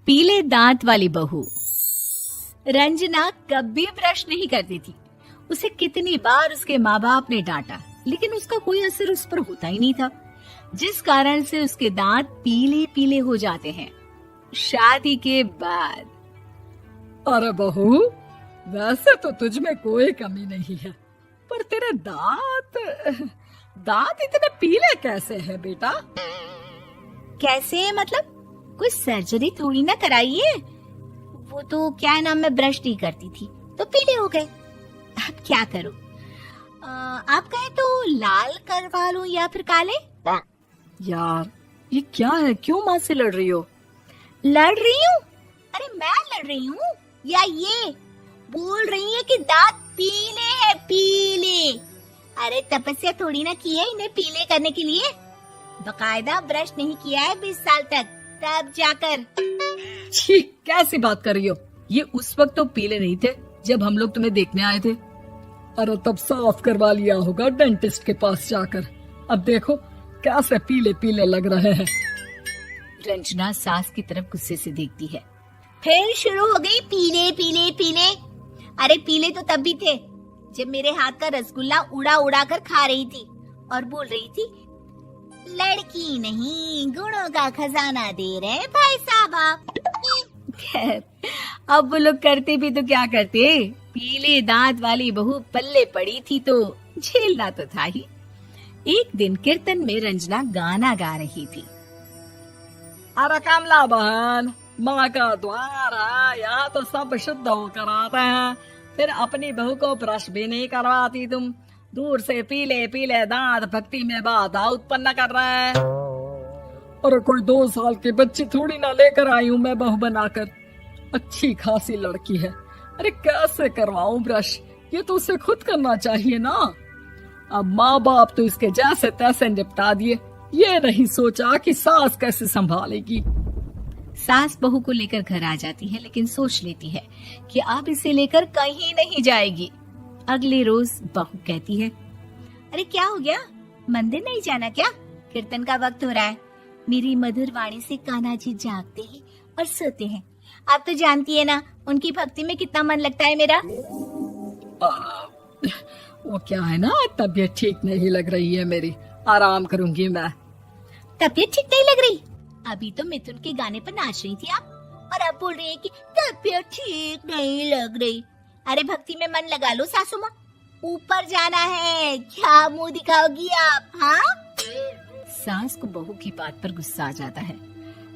पीले दांत वाली बहू। रंजना कभी ब्रश नहीं करती थी। उसे कितनी बार उसके माँ बाप ने डांटा, लेकिन उसका कोई असर उस पर होता ही नहीं था, जिस कारण से उसके दांत पीले पीले हो जाते हैं। शादी के बाद। अरे बहू, वैसे तो तुझ में कोई कमी नहीं है, पर तेरे दांत इतने पीले कैसे हैं बेटा? कैसे मतलब? कोई सर्जरी थोड़ी ना कराई है। वो तो क्या नाम, मैं ब्रश नहीं करती थी तो पीले हो गए। अब क्या करूं? आप कहें तो लाल करवा लूं या फिर काले? यार ये क्या है, क्यों माँ से लड़ रही हो? लड़ रही हूँ? अरे मैं लड़ रही हूँ या ये बोल रही है कि दांत पीले हैं, पीले। अरे तपस्या थोड़ी ना की है इन्हें पीले करने के लिए। बकायदा ब्रश नहीं किया है 20 साल तक, तब जाकर। छी, कैसी बात कर रही हो? ये उस वक्त तो पीले नहीं थे जब हम लोग तुम्हें देखने आए थे। अरे तब साफ करवा लिया होगा डेंटिस्ट के पास जाकर। अब देखो कैसे पीले पीले लग रहे हैं। रंजना सास की तरफ गुस्से से देखती है। फिर शुरू हो गई पीले पीले पीले। अरे पीले तो तब भी थे जब मेरे हाथ का रसगुल्ला उड़ा उड़ा कर खा रही थी और बोल रही थी, लड़की नहीं गुणों का खजाना दे रहे भाई साहब आप। खैर, अब वो लोग करते भी तो क्या करते, पीले दांत वाली बहू पल्ले पड़ी थी तो झेलना तो था ही। एक दिन कीर्तन में रंजना गाना गा रही थी। अरे कमला बहन, माँ का द्वार है, यहाँ तो सब शुद्ध होकर आते हैं, फिर अपनी बहू को ब्रश भी नहीं करवाती तुम। दूर से पीले पीले दांत भक्ति में बाधा उत्पन्न कर रहे हैं। अरे कोई 2 साल के बच्ची थोड़ी ना लेकर आई हूँ मैं बहू बनाकर। अच्छी खासी लड़की है, अरे कैसे करवाऊं ब्रश? ये तो उसे खुद करना चाहिए ना। अब माँ बाप तो इसके जैसे तैसे निपटा दिए, ये नहीं सोचा कि सास कैसे संभालेगी। सास बहू को लेकर घर आ जाती है, लेकिन सोच लेती है कि अब इसे लेकर कहीं नहीं जाएगी। अगले रोज बहू कहती है, अरे क्या हो गया, मंदिर नहीं जाना क्या? कीर्तन का वक्त हो रहा है। मेरी मधुर वाणी से कान्हा जी जागते हैं और सोते हैं। आप तो जानती है ना उनकी भक्ति में कितना मन लगता है मेरा। वो क्या है ना, तबीयत ठीक नहीं लग रही है मेरी, आराम करूंगी मैं। तबीयत ठीक नहीं लग रही? अभी तो मिथुन के गाने पर नाच रही थी आप, और अब बोल रही है कि तबीयत ठीक नहीं लग रही। अरे भक्ति में मन लगा लो सासू माँ, ऊपर जाना है, क्या मुंह दिखाओगी आप? हाँ? सास को बहू की बात पर गुस्सा आ जाता है।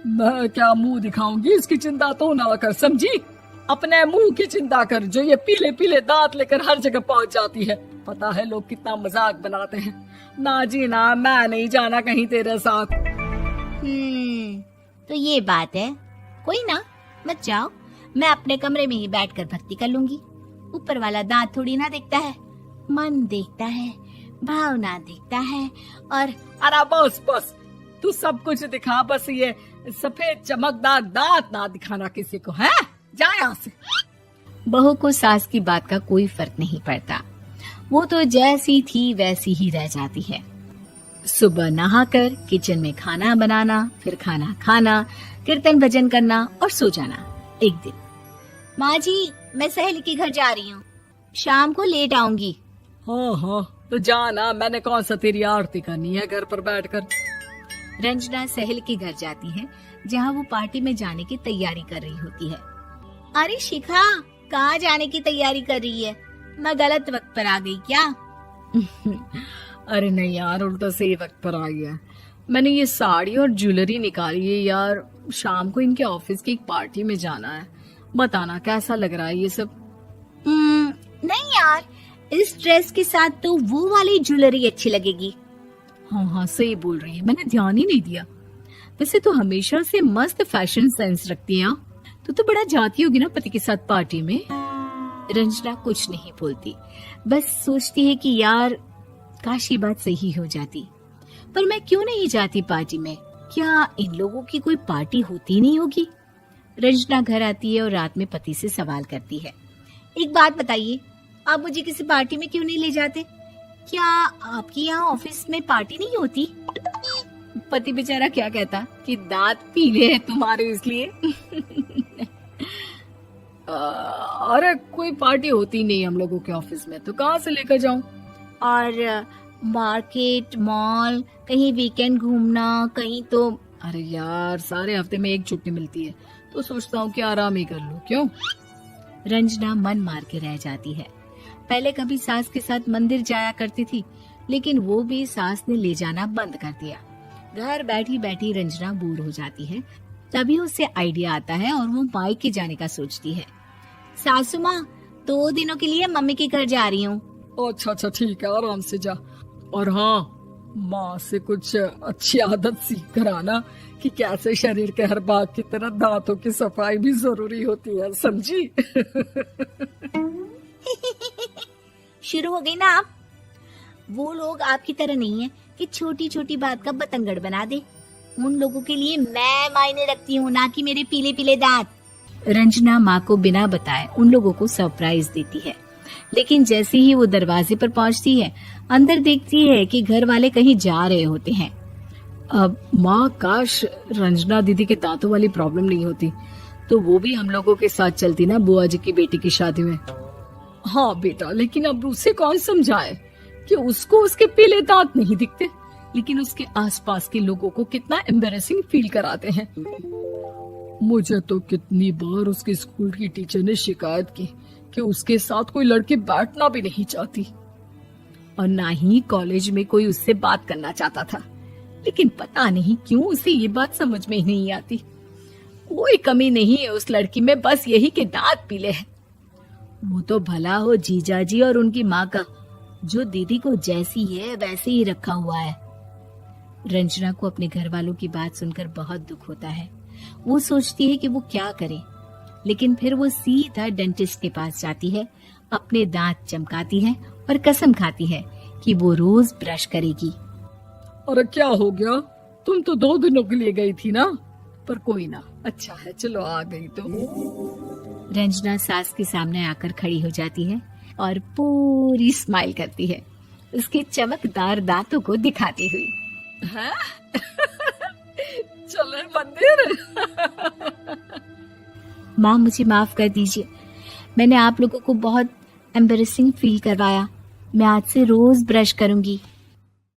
मैं क्या मुंह दिखाऊंगी, इसकी चिंता तो ना कर, समझी? अपने मुंह की चिंता कर, जो ये पीले पीले दांत लेकर हर जगह पहुंच जाती है। पता है लोग कितना मजाक बनाते हैं। ना जी ना, मैं नहीं जाना कहीं तेरे साथ। तो ये बात है। कोई ना, मत जाओ, मैं अपने कमरे में ही बैठकर भक्ति कर लूंगी। ऊपर वाला दांत थोड़ी ना देखता है, मन देखता है, भावना देखता है। और अरे बस बस, तू सब कुछ दिखा, बस ये सफेद चमकदार दांत ना दिखाना किसी को, है? जा यहाँ से। बहू को सास की बात का कोई फर्क नहीं पड़ता, वो तो जैसी थी वैसी ही रह जाती है। सुबह नहाकर किचन में खाना बनाना, फिर खाना खाना, कीर्तन भजन करना और सो जाना। एक दिन, माँ जी मैं सहेली के घर जा रही हूँ, शाम को लेट आऊंगी। हाँ हाँ तो जाना, मैंने कौन सा तेरी आरती करनी है घर पर बैठकर। रंजना सहेली के घर जाती है, जहाँ वो पार्टी में जाने की तैयारी कर रही होती है। अरे शिखा, कहाँ जाने की तैयारी कर रही है? मैं गलत वक्त पर आ गई क्या? अरे नहीं यार, उल्टा सही वक्त पर आई है। मैंने ये साड़ी और ज्वेलरी निकाली है यार, शाम को इनके ऑफिस की एक पार्टी में जाना है। बताना कैसा लग रहा है ये सब? नहीं यार, इस ड्रेस के साथ तो वो वाली ज्वेलरी अच्छी लगेगी। हाँ हाँ सही बोल रही है, मैंने ध्यान ही नहीं दिया। वैसे तो हमेशा से मस्त फैशन सेंस रखती है। तो बड़ा जाती होगी ना पति के साथ पार्टी में। रंजना कुछ नहीं बोलती, बस सोचती है कि यार काश ये बात सही हो जाती। पर मैं क्यों नहीं जाती पार्टी में? क्या इन लोगों की कोई पार्टी होती नहीं होगी? रंजना घर आती है और रात में पति से सवाल करती है, एक बात बताइए, आप मुझे किसी पार्टी में क्यों नहीं ले जाते? क्या आपके यहाँ ऑफिस में पार्टी नहीं होती? पति बेचारा क्या कहता कि दांत पीले हैं तुम्हारे इसलिए। अरे कोई पार्टी होती नहीं हम लोगों के ऑफिस में, तो कहाँ से लेकर जाऊं? और मार्केट, मॉल, कहीं वीकेंड घूमना, कहीं तो। अरे यार, सारे हफ्ते में एक छुट्टी मिलती है, तो सोचता हूँ कि आराम ही कर लूं। क्यों? रंजना मन मार के रह जाती है। पहले कभी सास के साथ मंदिर जाया करती थी, लेकिन वो भी सास ने ले जाना बंद कर दिया। घर बैठी बैठी रंजना बोर हो जाती है। तभी उसे आइडिया आता है और वो मायके जाने का सोचती है। सासू माँ, 2 दिनों के लिए मम्मी के घर जा रही हूँ। अच्छा ठीक है, आराम से जा। और हाँ, माँ से कुछ अच्छी आदत सीख कर आना कि कैसे शरीर के हर भाग की तरह दांतों की सफाई भी जरूरी होती है, समझी? शुरू हो गई ना आप। वो लोग आपकी तरह नहीं है कि छोटी छोटी बात का बतंगड़ बना दे। उन लोगों के लिए मैं मायने रखती हूँ, ना कि मेरे पीले पीले दांत। रंजना माँ को बिना बताए उन लोगों को सरप्राइज देती है, लेकिन जैसे ही वो दरवाजे पर पहुंचती है, अंदर देखती है कि घर वाले कहीं जा रहे होते हैं। अब माँ, काश रंजना दीदी के दांतों वाली प्रॉब्लम नहीं होती, तो वो भी हम लोगों के साथ चलती ना बुआ जी की बेटी की शादी में। हाँ बेटा, लेकिन अब उसे कौन समझाए कि उसको उसके पीले दांत नहीं दिखते, लेकिन उसके आसपास के लोगों को कितना एम्बैरेसिंग फील कराते हैं। मुझे तो कितनी बार उसके स्कूल की टीचर ने शिकायत की कि उसके साथ कोई लड़की बैठना भी नहीं चाहती, और ना ही कॉलेज में कोई उससे बात करना चाहता था। लेकिन पता नहीं क्यों उसे ये बात समझ में ही नहीं आती। कोई कमी नहीं है उस लड़की में, बस यही कि दांत पीले हैं। वो तो भला हो जीजाजी और उनकी माँ का, जो दीदी को जैसी है वैसे ही रखा हुआ है। रंजना को अपने घर वालों की बात सुनकर बहुत दुख होता है। वो सोचती है कि वो क्या करे, लेकिन फिर वो सीधा डेंटिस्ट के पास जाती है, अपने दांत चमकाती है और कसम खाती है कि वो रोज ब्रश करेगी। अरे क्या हो गया? तुम तो 2 दिनों के लिए गई थी ना, पर कोई ना, अच्छा है, चलो आ गई तो। रंजना सास के सामने आकर खड़ी हो जाती है और पूरी स्माइल करती है, उसके चमकदार दांतों को दिखाती हुई। चले मंदिर। माँ, मुझे माफ कर दीजिए, मैंने आप लोगों को बहुत एम्बैरेसिंग फील करवाया। मैं आज से रोज ब्रश करूंगी।